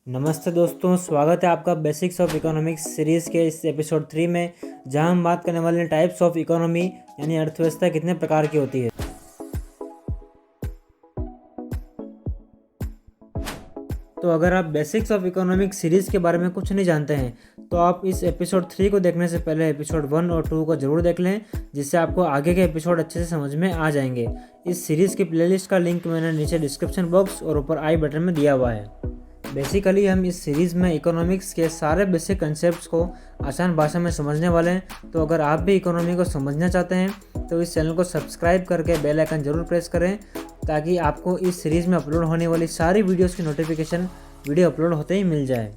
नमस्ते दोस्तों, स्वागत है आपका बेसिक्स ऑफ इकोनॉमिक्स सीरीज़ के इस एपिसोड 3 में, जहां हम बात करने वाले हैं टाइप्स ऑफ इकोनॉमी यानी अर्थव्यवस्था कितने प्रकार की होती है। तो अगर आप बेसिक्स ऑफ इकोनॉमिक्स सीरीज़ के बारे में कुछ नहीं जानते हैं तो आप इस एपिसोड 3 को देखने से पहले एपिसोड 1 और 2 को ज़रूर देख लें, जिससे आपको आगे के एपिसोड अच्छे से समझ में आ जाएंगे। इस सीरीज़ की प्लेलिस्ट का लिंक मैंने नीचे डिस्क्रिप्शन बॉक्स और ऊपर आई बटन में दिया हुआ है। बेसिकली हम इस सीरीज़ में इकोनॉमिक्स के सारे बेसिक कंसेप्ट्स को आसान भाषा में समझने वाले हैं। तो अगर आप भी इकोनॉमी को समझना चाहते हैं तो इस चैनल को सब्सक्राइब करके बेल आइकन जरूर प्रेस करें, ताकि आपको इस सीरीज़ में अपलोड होने वाली सारी वीडियोस की नोटिफिकेशन वीडियो अपलोड होते ही मिल जाए।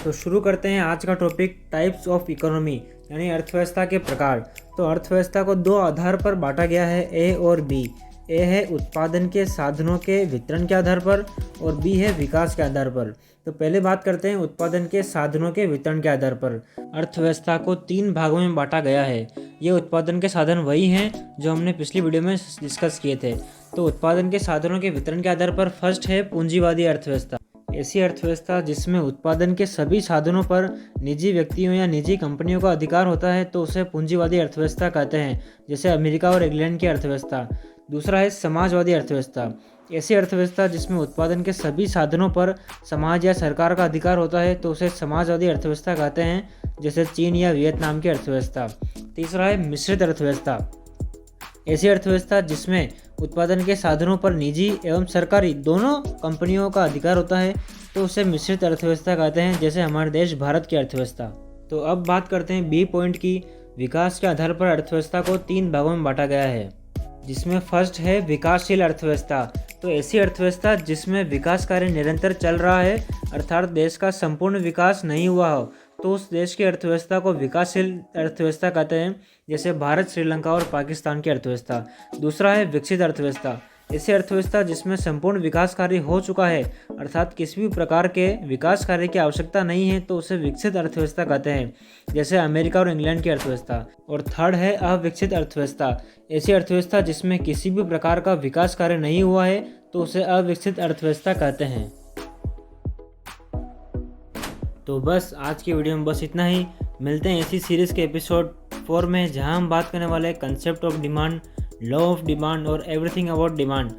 तो शुरू करते हैं आज का टॉपिक, टाइप्स ऑफ इकोनॉमी यानी अर्थव्यवस्था के प्रकार। तो अर्थव्यवस्था को दो आधार पर बांटा गया है, ए और बी। ए है उत्पादन के साधनों के वितरण के आधार पर और बी है विकास के आधार पर। तो पहले बात करते हैं उत्पादन के साधनों के वितरण के आधार पर। अर्थव्यवस्था को 3 भागों में बांटा गया है। ये उत्पादन के साधन वही हैं जो हमने पिछली वीडियो में डिस्कस किए थे। तो उत्पादन के साधनों के वितरण के आधार पर फर्स्ट है पूंजीवादी अर्थव्यवस्था। ऐसी अर्थव्यवस्था जिसमें उत्पादन के सभी साधनों पर निजी व्यक्तियों या निजी कंपनियों का अधिकार होता है, तो उसे पूंजीवादी अर्थव्यवस्था कहते हैं, जैसे अमेरिका और इंग्लैंड की अर्थव्यवस्था। दूसरा है समाजवादी अर्थव्यवस्था। ऐसी अर्थव्यवस्था जिसमें उत्पादन के सभी साधनों पर समाज या सरकार का अधिकार होता है, तो उसे समाजवादी अर्थव्यवस्था कहते हैं, जैसे चीन या वियतनाम की अर्थव्यवस्था। तीसरा है मिश्रित अर्थव्यवस्था। ऐसी अर्थव्यवस्था जिसमें उत्पादन के साधनों पर निजी एवं सरकारी दोनों कंपनियों का अधिकार होता है, तो उसे मिश्रित अर्थव्यवस्था कहते हैं, जैसे हमारे देश भारत की अर्थव्यवस्था। तो अब बात करते हैं बी पॉइंट की। विकास के आधार पर अर्थव्यवस्था को 3 भागों में बांटा गया है, जिसमें फर्स्ट है विकासशील अर्थव्यवस्था। तो ऐसी अर्थव्यवस्था जिसमें विकास कार्य निरंतर चल रहा है, अर्थात देश का संपूर्ण विकास नहीं हुआ हो, तो उस देश की अर्थव्यवस्था को विकासशील अर्थव्यवस्था कहते हैं, जैसे भारत, श्रीलंका और पाकिस्तान की अर्थव्यवस्था। दूसरा है विकसित अर्थव्यवस्था। ऐसी अर्थव्यवस्था जिसमें संपूर्ण विकास कार्य हो चुका है, अर्थात किसी भी प्रकार के विकास कार्य की आवश्यकता नहीं है, तो उसे विकसित अर्थव्यवस्था कहते हैं, जैसे अमेरिका और इंग्लैंड की अर्थव्यवस्था। और थर्ड है अविकसित अर्थव्यवस्था। ऐसी अर्थव्यवस्था जिसमें किसी भी प्रकार का विकास कार्य नहीं हुआ है, तो उसे अविकसित अर्थव्यवस्था कहते हैं। तो बस आज की वीडियो में बस इतना ही। मिलते हैं इसी सीरीज़ के एपिसोड 4 में, जहां हम बात करने वाले हैं concept of demand, law of demand और एवरीथिंग अबाउट डिमांड।